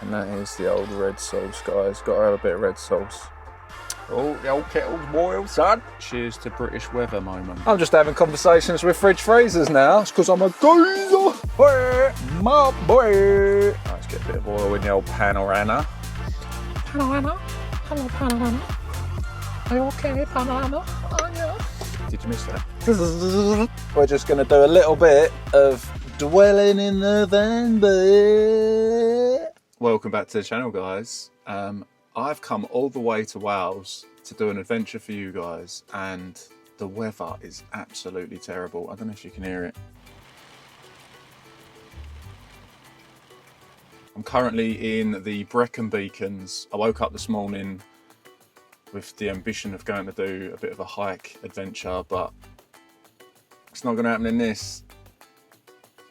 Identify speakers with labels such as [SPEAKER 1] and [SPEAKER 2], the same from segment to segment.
[SPEAKER 1] And that is the old red sauce, guys. Got to have a bit of red sauce.
[SPEAKER 2] Oh, the old kettle's boiled, son.
[SPEAKER 1] Cheers to British weather moment. I'm just having conversations with fridge freezers now. It's because I'm a geezer. My boy. Let's get a bit of oil in the old panorama. Panorama? Hello, panorama. Are you okay, panorama? Oh, yeah. Did you miss that? We're just going to do a little bit of dwelling in the van. Welcome back to the channel, guys. I've come all the way to Wales to do an adventure for you guys, and the weather is absolutely terrible. I don't know if you can hear it. I'm currently in the Brecon Beacons. I woke up this morning with the ambition of going to do a bit of a hike adventure, but it's not going to happen in this.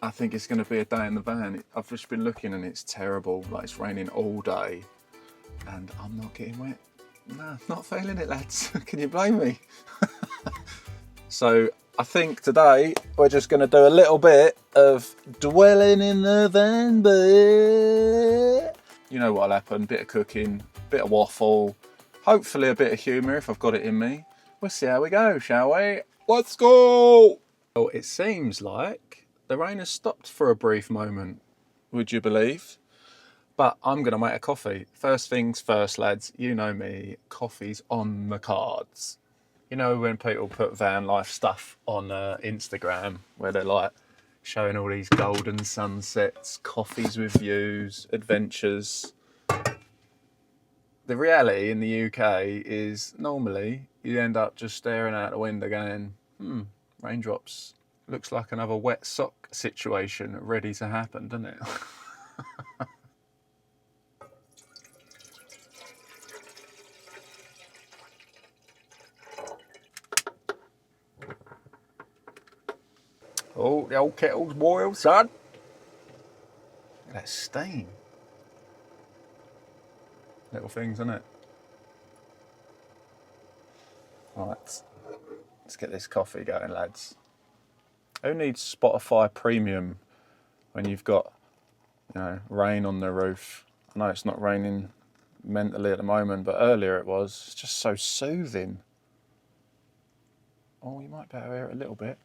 [SPEAKER 1] I think it's going to be a day in the van. I've just been looking and it's terrible. Like, it's raining all day and I'm not getting wet. No, not feeling it, lads. Can you blame me? So I think today we're just going to do a little bit of dwelling in the van. You know what'll happen, bit of cooking, bit of waffle, hopefully a bit of humour if I've got it in me. We'll see how we go, shall we? Let's go! Well, it seems like the rain has stopped for a brief moment, would you believe? But I'm going to make a coffee. First things first, lads, you know me, coffee's on the cards. You know when people put van life stuff on Instagram, where they're like showing all these golden sunsets, coffees with views, adventures. The reality in the UK is normally you end up just staring out the window going, raindrops. Looks like another wet sock situation ready to happen, doesn't it? Oh, the old kettle's boiled, son. Look at that steam. Little things, isn't it? Right, let's get this coffee going, lads. Who needs Spotify Premium when you've got, you know, rain on the roof? I know it's not raining mentally at the moment, but earlier it was. It's just so soothing. Oh, you might better hear it a little bit.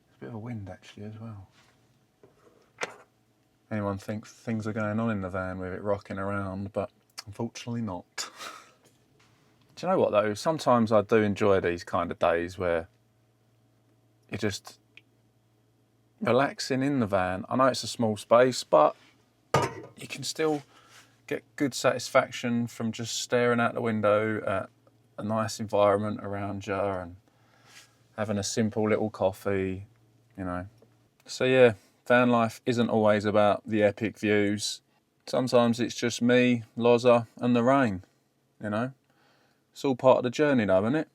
[SPEAKER 1] There's a bit of a wind actually as well. Anyone thinks things are going on in the van with it rocking around, but unfortunately not. Do you know what though? Sometimes I do enjoy these kind of days where you're just relaxing in the van. I know it's a small space, but you can still get good satisfaction from just staring out the window at a nice environment around you and having a simple little coffee, you know. So yeah, van life isn't always about the epic views. Sometimes it's just me, Loza and the rain, you know. It's all part of the journey though, isn't it?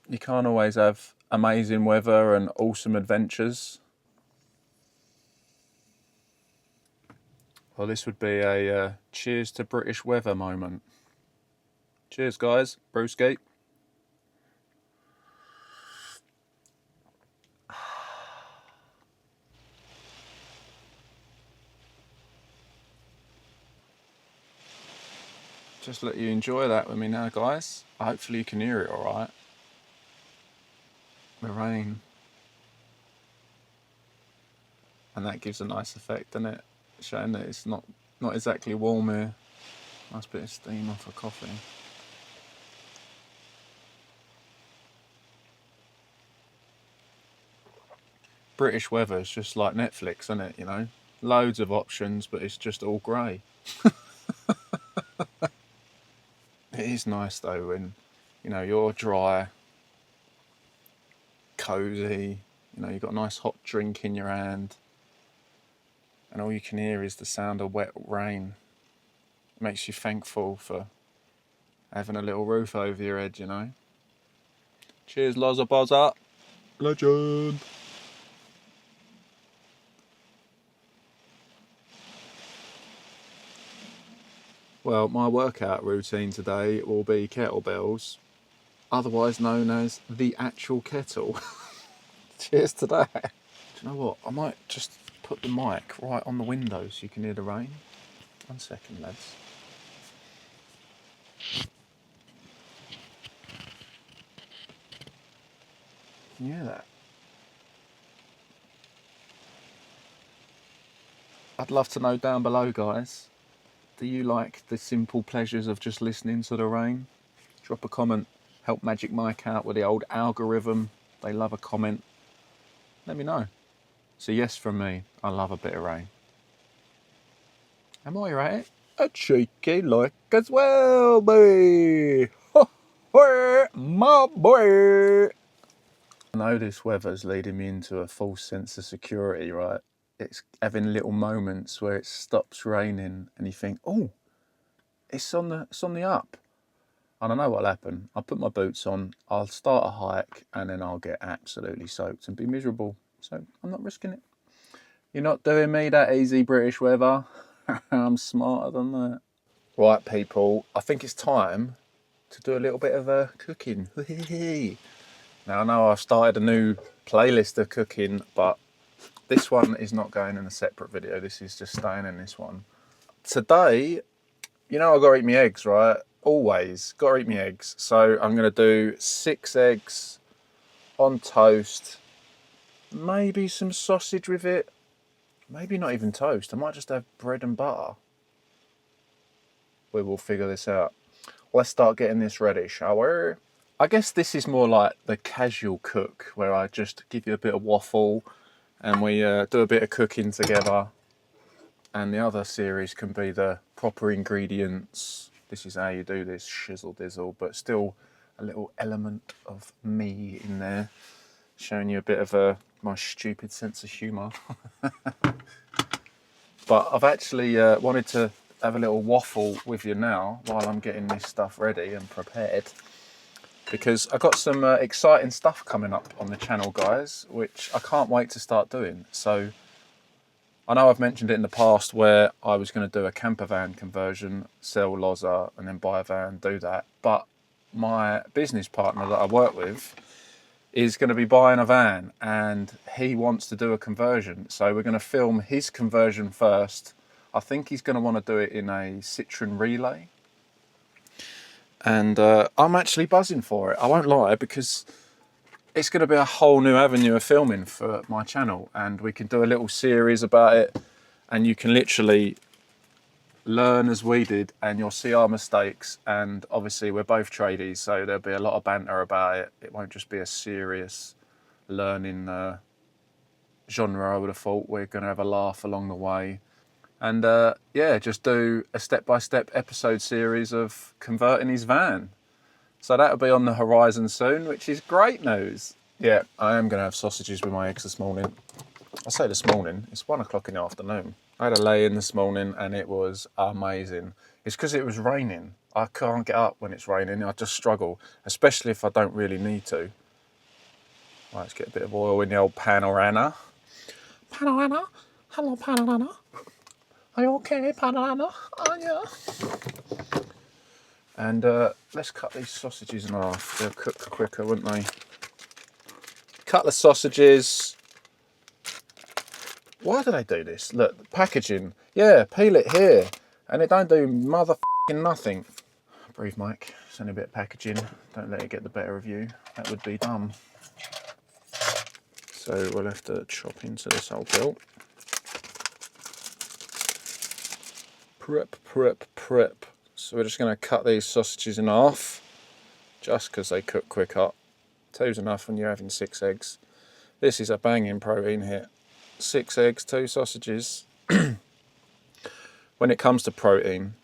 [SPEAKER 1] You can't always have amazing weather and awesome adventures. Well, this would be a cheers to British weather moment. Cheers, guys. Brewski. Just let you enjoy that with me now, guys. Hopefully you can hear it all right. The rain. And that gives a nice effect, doesn't it? Showing that it's not exactly warm here. Nice bit of steam off a coffee. British weather is just like Netflix, isn't it? You know, loads of options, but it's just all grey. It is nice though when, you know, you're dry, cosy, you know, you've got a nice hot drink in your hand and all you can hear is the sound of wet rain. It makes you thankful for having a little roof over your head, you know. Cheers, Loza Bozza. Legend. Well, my workout routine today will be kettlebells, otherwise known as the actual kettle. Cheers to that. Do you know what? I might just put the mic right on the window so you can hear the rain. 1 second, lads. Can you hear that? I'd love to know down below, guys. Do you like the simple pleasures of just listening to the rain? Drop a comment. Help VanHikeMike out with the old algorithm. They love a comment. Let me know. It's a yes from me. I love a bit of rain. Am I right? A cheeky like as well, boy. My boy. I know this weather's leading me into a false sense of security, right? It's having little moments where it stops raining and you think, oh, it's on the up. And I know what'll happen. I'll put my boots on, I'll start a hike, and then I'll get absolutely soaked and be miserable. So I'm not risking it. You're not doing me that easy, British weather. I'm smarter than that. Right, people, I think it's time to do a little bit of cooking. Now, I know I've started a new playlist of cooking, but this one is not going in a separate video. This is just staying in this one. Today, you know I've got to eat my eggs, right? Always got to eat my eggs. So I'm going to do 6 eggs on toast. Maybe some sausage with it. Maybe not even toast. I might just have bread and butter. We will figure this out. Let's start getting this ready, shall we? I guess this is more like the casual cook, where I just give you a bit of waffle and we do a bit of cooking together. And the other series can be the proper ingredients. This is how you do this, shizzle dizzle, but still a little element of me in there, showing you a bit of my stupid sense of humour. But I've actually wanted to have a little waffle with you now while I'm getting this stuff ready and prepared, because I've got some exciting stuff coming up on the channel, guys, which I can't wait to start doing. So I know I've mentioned it in the past where I was going to do a campervan conversion, sell Loza and then buy a van, do that. But my business partner that I work with is going to be buying a van and he wants to do a conversion. So we're going to film his conversion first. I think he's going to want to do it in a Citroen Relay. And I'm actually buzzing for it. I won't lie, because it's going to be a whole new avenue of filming for my channel, and we can do a little series about it, and you can literally learn as we did, and you'll see our mistakes. And obviously we're both tradies, so there'll be a lot of banter about it. It won't just be a serious learning genre. I would have thought we're going to have a laugh along the way, and yeah, just do a step-by-step episode series of converting his van. So that'll be on the horizon soon, which is great news. Yeah, I am going to have sausages with my eggs this morning. I say this morning, it's 1 o'clock in the afternoon. I had a lay-in this morning and it was amazing. It's because it was raining. I can't get up when it's raining. I just struggle, especially if I don't really need to. Right, let's get a bit of oil in the old panorama. Panorama? Hello, panorama. Are you okay, panorama? Oh, yeah. And let's cut these sausages in half. They'll cook quicker, won't they? Cut the sausages. Why do they do this? Look, packaging. Yeah, peel it here. And it don't do motherfucking nothing. Breathe, Mike. It's only a bit of packaging. Don't let it get the better of you. That would be dumb. So we'll have to chop into this old bill. Prep, prep, prep. So we're just going to cut these sausages in half, just because they cook quicker. 2's enough when you're having 6 eggs. This is a banging protein hit. 6 eggs, 2 sausages. When it comes to protein,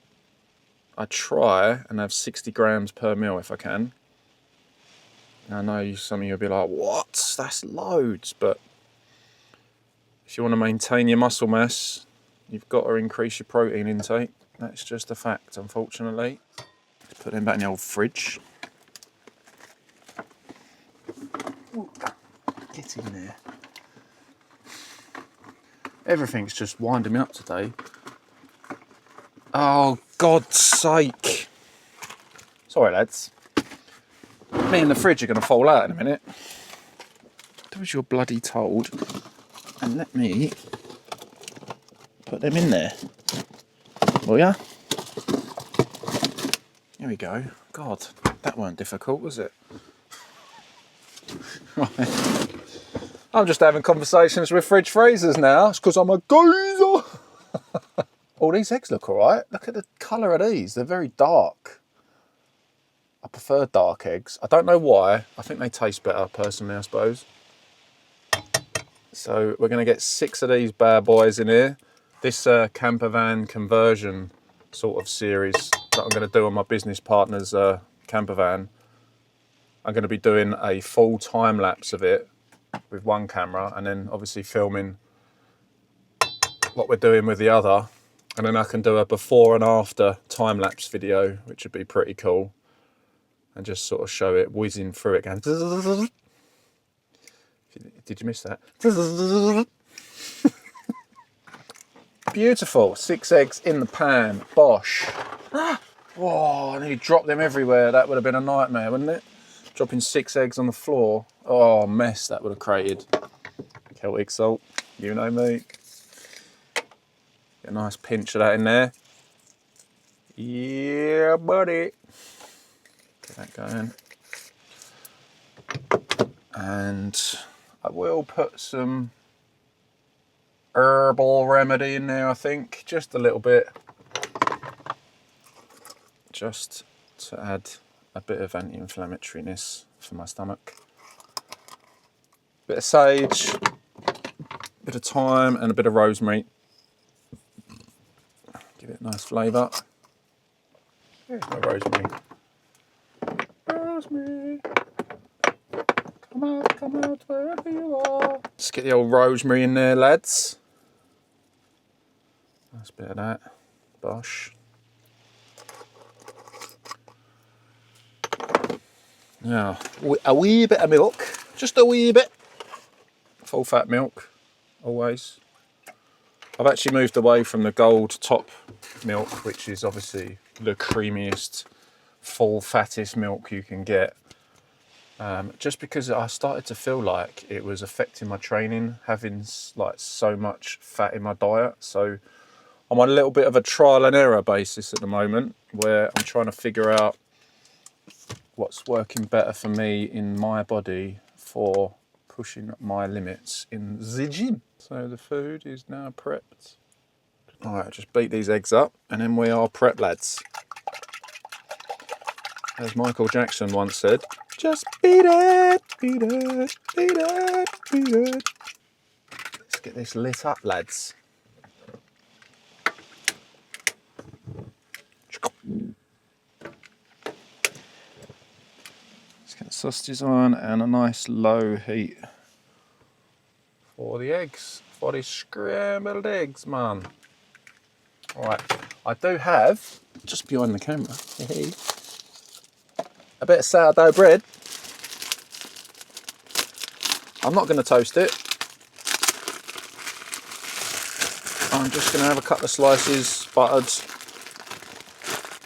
[SPEAKER 1] I try and have 60 grams per meal if I can. I know some of you will be like, what? That's loads. But if you want to maintain your muscle mass, you've got to increase your protein intake. That's just a fact, unfortunately. Let's put them back in the old fridge. Ooh, get in there. Everything's just winding me up today. Oh, God's sake. Sorry, lads. Me and the fridge are going to fall out in a minute. do as you're bloody told and let me put them in there. Will ya? Here we go. God, that weren't difficult, was it? Right. I'm just having conversations with fridge freezers now. It's because I'm a geezer. Oh, these eggs look alright. Look at the colour of these. They're very dark. I prefer dark eggs. I don't know why. I think they taste better, personally, I suppose. So we're going to get 6 of these bad boys in here. This Campervan conversion sort of series that I'm going to do on my business partner's Campervan. I'm going to be doing a full time lapse of it with one camera and then obviously filming what we're doing with the other. And then I can do a before and after time lapse video, which would be pretty cool. And just sort of show it whizzing through it going. Did you miss that? Beautiful. 6 eggs in the pan. Bosh. Whoa, I nearly dropped them everywhere. That would have been a nightmare, wouldn't it? Dropping 6 eggs on the floor. Oh, mess that would have created. Celtic salt. You know me. Get a nice pinch of that in there. Yeah, buddy. Get that going. And I will put some herbal remedy in there, I think. Just a little bit. Just to add a bit of anti-inflammatoriness for my stomach. Bit of sage, bit of thyme and a bit of rosemary. Give it a nice flavour. There's my rosemary. Rosemary. Come out wherever you are. Let's get the old rosemary in there, lads. Nice bit of that. Bosh. Now, a wee bit of milk. Just a wee bit. Full fat milk, always. I've actually moved away from the gold top milk, which is obviously the creamiest, full fattest milk you can get. Just because I started to feel like it was affecting my training, having like so much fat in my diet. So I'm on a little bit of a trial and error basis at the moment, where I'm trying to figure out what's working better for me in my body for pushing my limits in the gym. So the food is now prepped. All right, just beat these eggs up and then we are prepped, lads. As Michael Jackson once said, just beat it, beat it, beat it, beat it. Let's get this lit up, lads. Let's get the sausages on and a nice low heat for the eggs, for the scrambled eggs, man. All right, I do have, just behind the camera, a bit of sourdough bread. I'm not going to toast it. I'm just going to have a couple of slices buttered.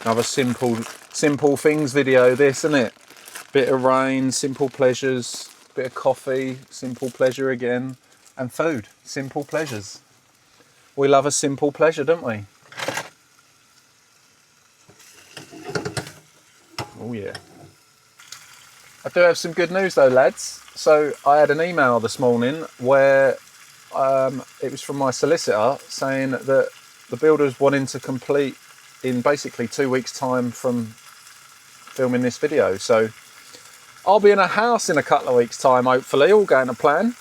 [SPEAKER 1] Another simple things video, this, isn't it? Bit of rain, simple pleasures. Bit of coffee, simple pleasure again. And food, simple pleasures. We love a simple pleasure, don't we? Oh yeah. I do have some good news though, lads. So I had an email this morning where it was from my solicitor saying that the builder's wanting to complete in basically 2 weeks' time from filming this video. So I'll be in a house in a couple of weeks' time, hopefully, all going to plan.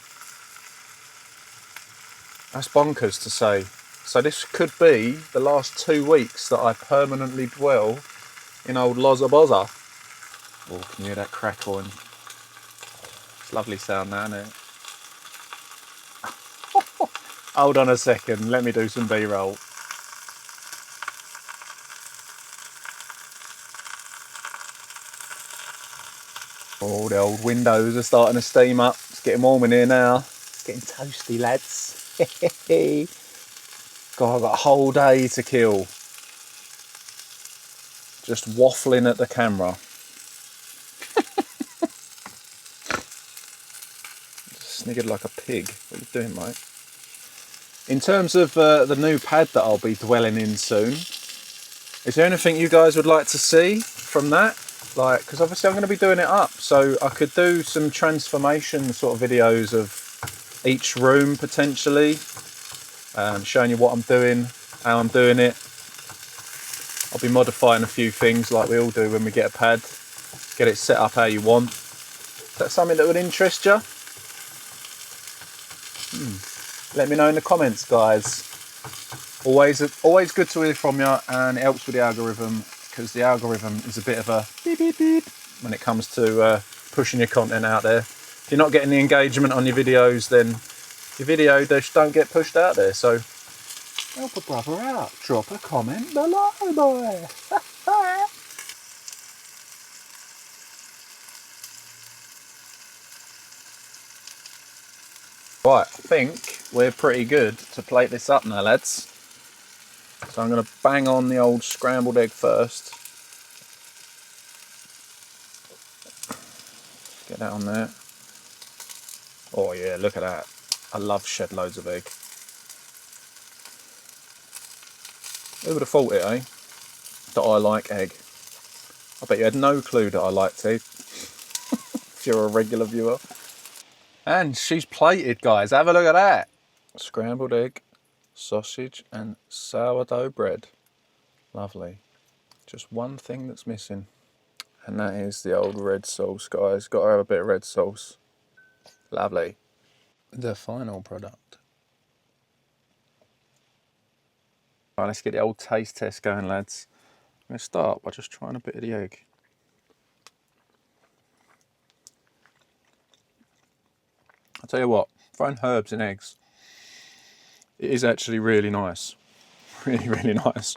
[SPEAKER 1] That's bonkers to say. So this could be the last 2 weeks that I permanently dwell in old Loza Boza. Oh, can you hear that crackle? It's a lovely sound now, isn't it? Hold on a second, let me do some B-roll. Oh, the old windows are starting to steam up. It's getting warm in here now. It's getting toasty, lads. God, I've got a whole day to kill. Just waffling at the camera. Just sniggered like a pig. What are you doing, mate? In terms of the new pad that I'll be dwelling in soon, is there anything you guys would like to see from that? Like, because obviously I'm going to be doing it up, so I could do some transformation sort of videos of each room potentially, showing you what I'm doing, how I'm doing it. I'll be modifying a few things like we all do when we get a pad, get it set up how you want. Is that something that would interest you? Let me know in the comments, guys. Always good to hear from you, and it helps with the algorithm, because the algorithm is a bit of a beep beep beep when it comes to pushing your content out there. If you're not getting the engagement on your videos, then your video just don't get pushed out there. So help a brother out. Drop a comment below, boy. Right, I think we're pretty good to plate this up now, lads. So I'm going to bang on the old scrambled egg first. Get that on there. Oh yeah, look at that. I love shed loads of egg. Who would have thought it, eh? That I like egg. I bet you had no clue that I liked egg. If you're a regular viewer. And she's plated, guys. Have a look at that. Scrambled egg, sausage and sourdough bread. Lovely. Just one thing that's missing. And that is the old red sauce, guys. Got to have a bit of red sauce. Lovely. The final product. Right, let's get the old taste test going, lads. I'm going to start by just trying a bit of the egg. I'll tell you what, throwing herbs in eggs, it is actually really nice. Really, really nice.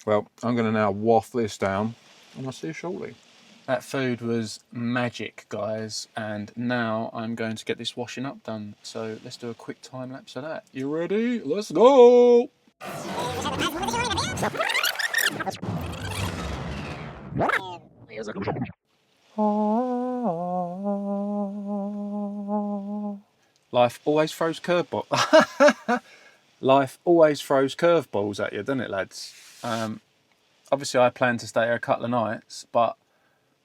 [SPEAKER 1] Well, I'm going to now waft this down, and I'll see you shortly. That food was magic, guys, and now I'm going to get this washing up done. So let's do a quick time lapse of that. You ready? Let's go! Life always throws curveballs. Life always throws curveballs at you, doesn't it, lads? Obviously, I plan to stay here a couple of nights, but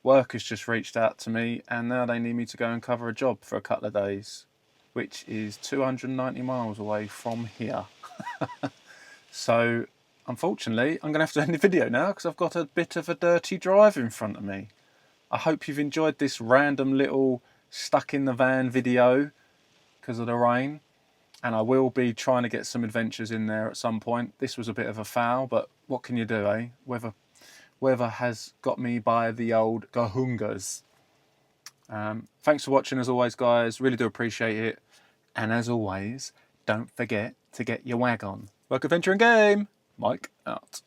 [SPEAKER 1] work has just reached out to me, and now they need me to go and cover a job for a couple of days, which is 290 miles away from here. So, unfortunately, I'm going to have to end the video now because I've got a bit of a dirty drive in front of me. I hope you've enjoyed this random little stuck in the van video because of the rain. And I will be trying to get some adventures in there at some point. This was a bit of a foul, but what can you do, eh? Weather has got me by the old gahungas. Thanks for watching as always, guys. Really do appreciate it. And as always, don't forget to get your wag on. Work, adventure and game. Mike out.